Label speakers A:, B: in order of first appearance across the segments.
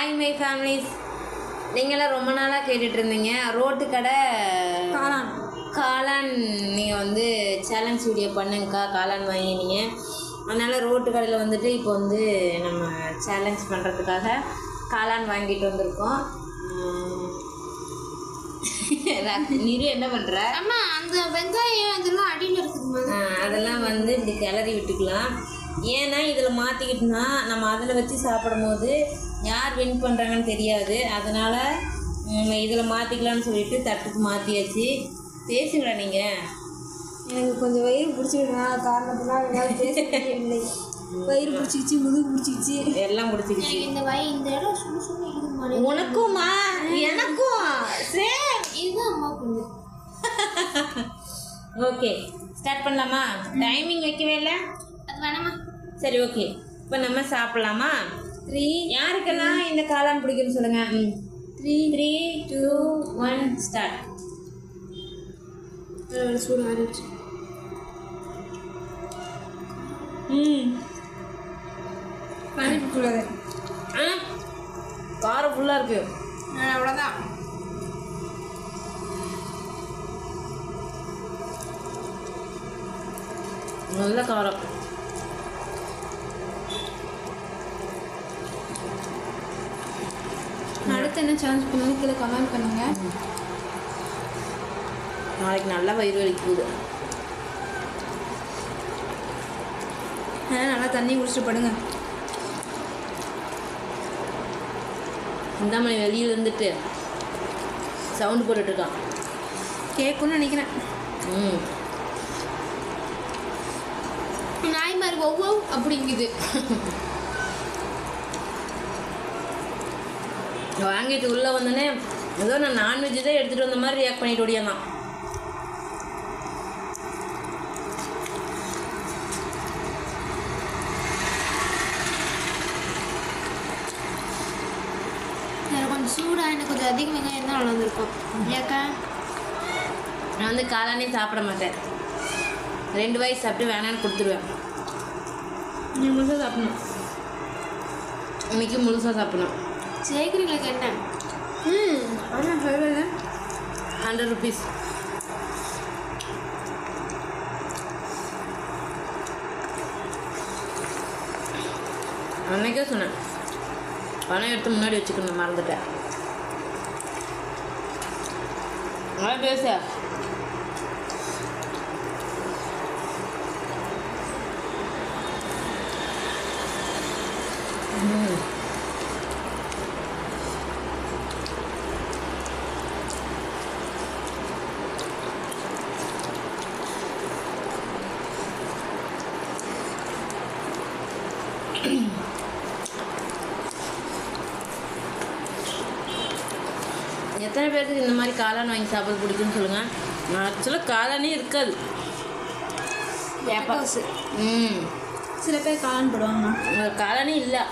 A: Hi my families, நீங்களாம் ரொம்ப நாளாக கேட்டுட்டு இருந்தீங்க ரோட்டு கடை காளான் நீங்கள் வந்து சேலஞ்ச் வீடியோ பண்ணுங்கக்கா காளான் வாங்கினீங்க. அதனால் ரோட்டு கடையில் வந்துட்டு இப்போ வந்து நம்ம சேலஞ்ச் பண்ணுறதுக்காக காளான் வாங்கிட்டு வந்திருக்கோம். நீரு என்ன பண்ணுற?
B: அம்மா அந்த வெங்காயம் அதெல்லாம் அடியில் இருக்குதுமா,
A: அதெல்லாம் வந்து இப்படி கிளறி விட்டுக்கலாம். ஏன்னா இதில் மாற்றிக்கிட்டோம்னா நம்ம அதில் வச்சு சாப்பிடும் போது யார் வின் பண்ணுறாங்கன்னு தெரியாது. அதனால் இதில் மாற்றிக்கலான்னு சொல்லிட்டு தட்டுக்கு மாற்றியாச்சு. பேசுங்களா நீங்கள்?
B: எனக்கு கொஞ்சம் வயிறு பிடிச்சிருக்கா காரணத்தினால் என்னால் பேச முடியவில்லை. வயிறு பிடிச்சிக்கிச்சு, முதுகு பிடிச்சிக்கிச்சு,
A: எல்லாம் பிடிச்சிக்கிச்சு.
B: இந்த இடம் சும்மா சும்மா இருக்குது.
A: உனக்கும்மா எனக்கும் சேம்.
B: இதுதான் அம்மா பொண்ணு.
A: ஓகே, ஸ்டார்ட் பண்ணலாமா? டைமிங் வைக்கவே இல்லை.
B: அது வேணாமா?
A: சரி, ஓகே. இப்போ நம்ம சாப்பிட்லாமா? 3 யாருக்கெல்லாம் இந்த காளான் பிடிக்குன்னு சொல்லுங்கள். 3 2 1 ஸ்டார்ட்.
B: சூடு ஆரம்பிச்சு. பண்ணிக்கூடாது.
A: காரம் ஃபுல்லாக இருக்கு.
B: அவ்வளோதான்.
A: நல்ல காரம்.
B: அடுத்து என்ன சேலஞ்ச் பண்ணணும் கீழே கமெண்ட் பண்ணுங்க.
A: நாளைக்கு நல்லா வயிறு வலிக்குது.
B: நல்லா தண்ணி குடிச்சிட்டு படுங்க.
A: இந்த மணி வெளியில் இருந்துட்டு சவுண்டு போட்டுட்ருக்கான்.
B: கேட்குன்னு நினைக்கிறேன். நாய் மாதிரி ஒவ்வொரு அப்படிங்குது.
A: வாங்கிட்டு உள்ளே வந்தோடனே ஏதோ நான் நான்வெஜ் தான் எடுத்துகிட்டு வந்த மாதிரி ரியாக்ட் பண்ணிட்டு ஓடியாந்தான்.
B: கொஞ்சம் சூடாக எனக்கு கொஞ்சம் அதிக வெங்காயம் தான் வளர்ந்துருக்கும். ஏக்கா
A: நான் வந்து காளானே சாப்பிட மாட்டேன். 2 வாய் சாப்பிட்டு வேணான்னு கொடுத்துருவேன். நீ முழுசாக சாப்பிடணும். இன்னைக்கு முழுசாக சாப்பிடணும்.
B: சேர்க்குறீங்களா கேட்டேன். ஆனால் சொல்லலை.
A: 100 rupees. அன்னைக்கே சொன்னேன் பணம் எடுத்து முன்னாடி வச்சுக்கணும், மறந்துட்டேன். நல்லா பேச. எத்தனை பேருக்கு இந்த மாதிரி காளான் வாங்கி சாப்பிட பிடிக்குன்னு சொல்லுங்கள். ஆக்சுவலாக காளானே இருக்காது.
B: வேப்பாசு. சில பேர் காளான் போடுவாங்க.
A: காளானே இல்லை.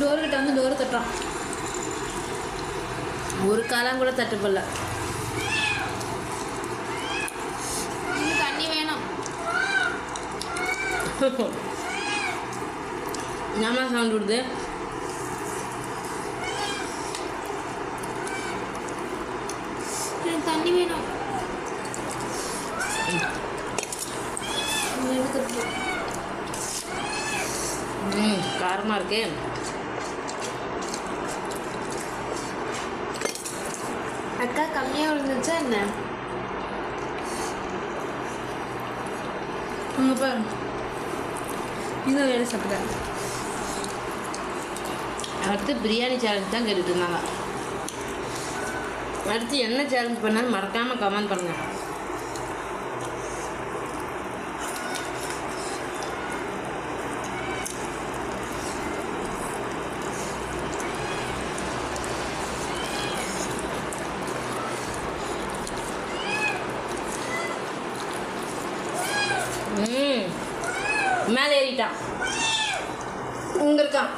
B: டோர்கிட்ட வந்து டோர் தட்டுறான்.
A: ஒரு காளான் கூட தட்டுப்படல.
B: தண்ணி வேணும்.
A: என்னமா சவுண்ட் விடுது?
B: எனக்கு தண்ணி வேணும்.
A: காரமாக இருக்கு.
B: அக்கா கம்மியாக விழுந்துச்சா என்ன? உங்கள் பாரு இந்த வேலை சாப்பிட்றேன்.
A: அடுத்து பிரியாணி சேலஞ்ச் தான் கேட்டுட்டு இருந்தாங்க. அடுத்து என்ன சேலஞ்ச் பண்ணாலும் மறக்காமல் கமெண்ட் பண்ணுங்க. மேலே ஏறிட்டான். இங்கே இருக்கான்.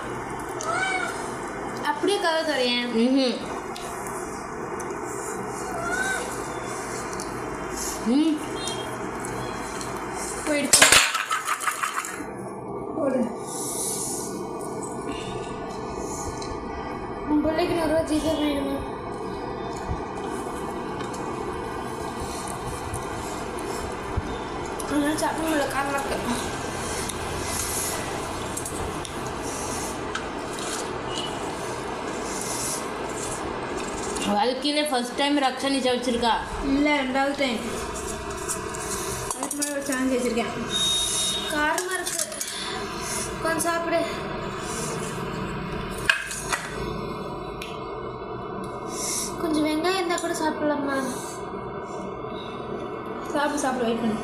B: அப்படியே கதை தரேன். பீஸா வேணுமா? அதனால சாப்பிட முடியல, காரணம் இருக்கு.
A: வாழ்க்கையில ஃபர்ஸ்ட் டைம் ரக்ஷனி வச்சிருக்கா.
B: இல்லை, 2வது டைம். அதுக்கு மேலே ஒரு சேலஞ்ச் வச்சுருக்கேன். காரமாக இருக்கு, கொஞ்சம் சாப்பிடு. கொஞ்சம் வெங்காயம் இருந்தால் கூட சாப்பிடலாமா? சாப்பிடு வெயிட் பண்ணு.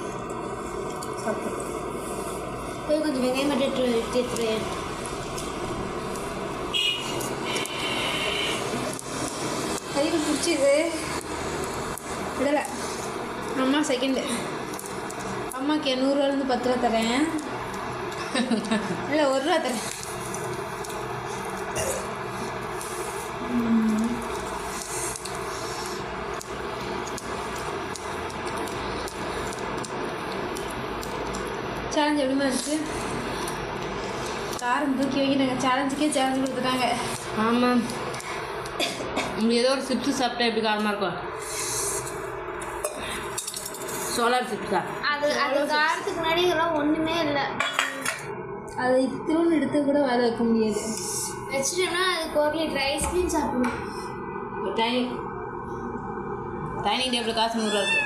B: சாப்பிடு. போய் கொஞ்சம் வெங்காயம் மட்டும் எடுத்துருவேன். கையில் பிடிச்சிது விடலை. அம்மா செகண்டு. அம்மாவுக்கு 100 10 ரூபா தரேன். இல்லை 1 ரூபா தரேன். சேலஞ்ச் எப்படிமா இருந்துச்சு? காரம் தூக்கி வைக்கிறாங்க. சேலஞ்சுக்கே சேலஞ்சு கொடுத்துட்டாங்க.
A: ஆமாம், ஏதோ ஒரு சிப்ஸ் சாப்பிட்டா எப்படி காரமாக இருக்கும்? சோலார் சிப்ஸா?
B: அது காரத்துக்கு முன்னாடி இதெல்லாம் ஒன்றுமே இல்லை. அதை திரும்ப எடுத்து கூட வேலை வைக்க முடியாது. வச்சுட்டோம்னா அதுக்கு 1 லிட்டர் ஐஸ்கிரீம் சாப்பிடணும்.
A: டைனிங் டேபிள் காசு 100 ரூபா இருக்கு.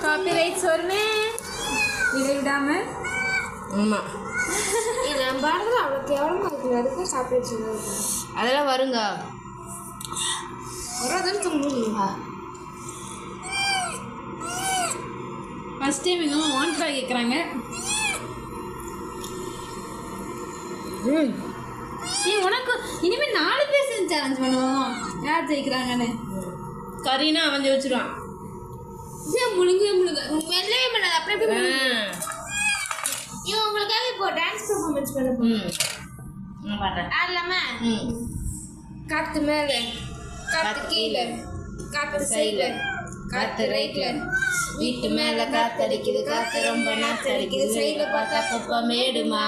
B: காப்பி ரைட்ஸ் வருமே இதை விடாமல்.
A: ஆமாம்,
B: நம்ம பாடுறது அவ்வளோ கேவலமாக இருக்குது. அதுக்கு சாப்பிட்டு
A: அதெல்லாம் வருங்க.
B: வராதான்னு சொல்லுங்க. ஃபஸ்ட் டைம் எங்கள் அம்மா 1 ரூபா கேட்குறாங்க. உனக்கு இனிமேல் 4 பேர் சேர்ந்து சேலஞ்ச் பண்ணுவோம். யார் ஜெயிக்கிறாங்கன்னு.
A: கறினா அவன் ஜெயிச்சிருவான்.
B: முழுங்கவே மெல்லவே பண்ணாது. அப்படியே இவன் உங்களுக்காக இப்போ டான்ஸ் பெர்ஃபார்மன்ஸ் பண்ண போகிறேன். ஆடலாமா? காற்று மேலே, காற்று கீழே, காற்று சைடில், காற்று ரைட்டில், வீட்டு மேலே காற்று அடிக்குது, காற்று ரொம்ப நாற்று அடிக்குது, சைடில் பார்த்தா குப்பை மேடுமா.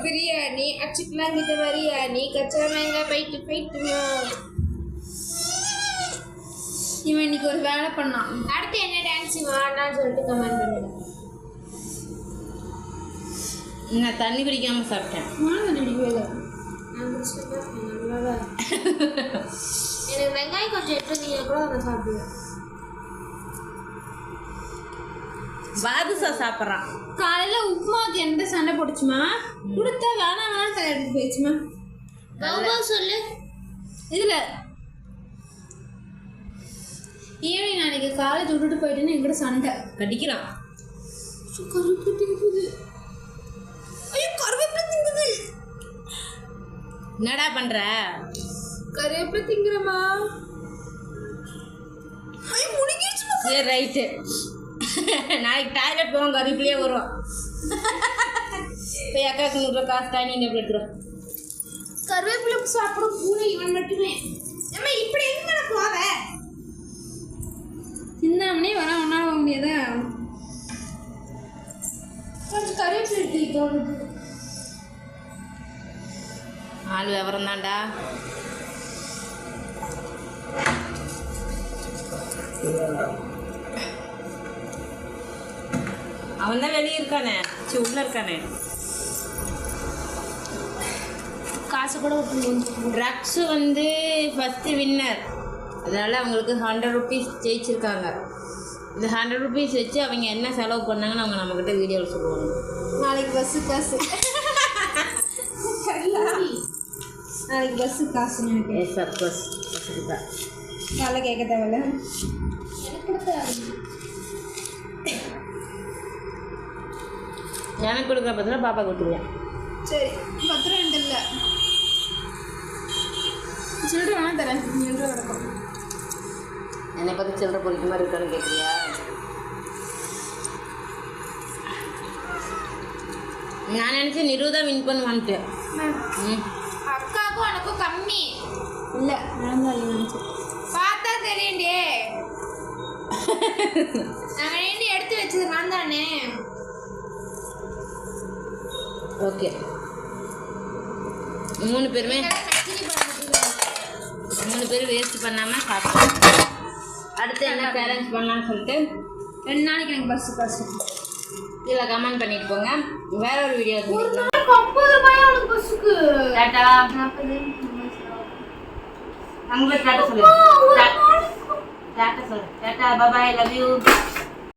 B: பிரியாணி அச்சுக்கலாம் கிட்ட பிரியாணி கச்சா மேங்க போயிட்டுமா. இவன் இன்னைக்கு ஒரு வேலை பண்ணான். அடுத்து என்ன டான்ஸ் ஆடலான்னு சொல்லிட்டு கமெண்ட் பண்ணுங்க.
A: நான் தண்ணி குடிக்காம சாப்பிட்டேன்.
B: நான் தண்ணி குடிக்கவே நல்லா. எனக்கு வெங்காயம் கொஞ்சம் எடுத்துருந்தீங்க கூட நான் சாப்பிடுவேன்.
A: பாதுஷா சாப்பிட்றான்.
B: காலையில் உப்புமாவுக்கு எந்த சண்டை போட்டுச்சுமா? கொடுத்தா வேணாம் தலை எடுத்து போயிடுச்சுமா. சொல்லு. இதில் ஈவினிங் அன்னைக்கு காலேஜ் விட்டுட்டு போயிட்டேன்னு என்கிட்ட சண்டை
A: கடிக்கிறான்.
B: கருவேப்பிலை திங்குது. ஐயோ கருவேப்பிலை திங்குது.
A: என்னடா பண்ற?
B: கருவேப்பிலை திங்குறமா? ஐயோ முடிஞ்சிருச்சுமா.
A: சரி ரைட்டு. நாளைக்கு டாய்லெட் போவோம், கருவேப்பிலையே வரும். போய் அக்காவுக்கு 100 ரூபா காசு டைனிங் டேபிள் எடுத்துரும்.
B: கருவேப்பிலை சாப்பிட பூனை இவன் மட்டுமே. ஏமா இப்படி எங்க போவ? சின்னம்னே வர ஒன்றால் போக முடியாதா? கொஞ்சம் கருவேப்பிலை எடுத்துக்கிட்டோம்.
A: ஆள் விவரம் தான்டா. அவன் தான் வெளியே இருக்கானே, உள்ள இருக்கானே.
B: காசு கூட
A: ட்ரக்ஸு வந்து ஃபஸ்ட்டு வின்னர். அதனால் அவங்களுக்கு 100 ருபீஸ் ஜெயிச்சிருக்காங்க. இந்த 100 ருபீஸ் வச்சு அவங்க என்ன செலவு பண்ணாங்கன்னு அவங்க நம்மக்கிட்ட வீடியோவில் சொல்லுவாங்க.
B: நாளைக்கு பஸ்ஸு காசு. நாளைக்கு பஸ்ஸு காசு எனக்கு.
A: எஸ் அப்கோர்ஸ் பஸ்ஸுக்கு தான்.
B: நல்லா கேட்க தேவையில்ல. எனக்கு கொடுத்த
A: எனக்கு கொடுக்குற பத்திரம் பாப்பா கொடுத்துருவேன்.
B: சரி 10 ரூபா இல்லை சில்லறை வேணால் தரேன். 7 ரூபா கிடக்கும்.
A: என்னை பற்றி சில்லறை பொறிக்க மாதிரி இருக்கான்னு கேட்குறியா? நான் நினச்சேன் நிரு தான் வின் பண்ணுவான்ட்டு.
B: அக்காவுக்கும் எனக்கும் கம்மி இல்லை. நடந்தாலும் நினச்சேன் பார்த்தா தெரியுண்டே. நாங்கள் என்ன எடுத்து வச்சது நான் தானே.
A: ஓகே 3 பேருமே 3 பேரும் வேஸ்ட் பண்ணாமல் சாப்பிட்டோம். அடுத்து என்ன சேலஞ்ச் பண்ணலான்னு சொல்லிட்டு
B: 2 நாளைக்கு எனக்கு பஸ்
A: இதில் கமெண்ட் பண்ணிட்டு போங்க. வேற ஒரு வீடியோ சந்திக்கலாம்.
B: 50 ரூபாய் அவனுக்கு பஸ்ஸுக்கு.
A: டாட்டா.
B: 40.
A: அங்கே டாட்டா சொல்லு. டாட்டா சொல்லு. Tata bye, love you.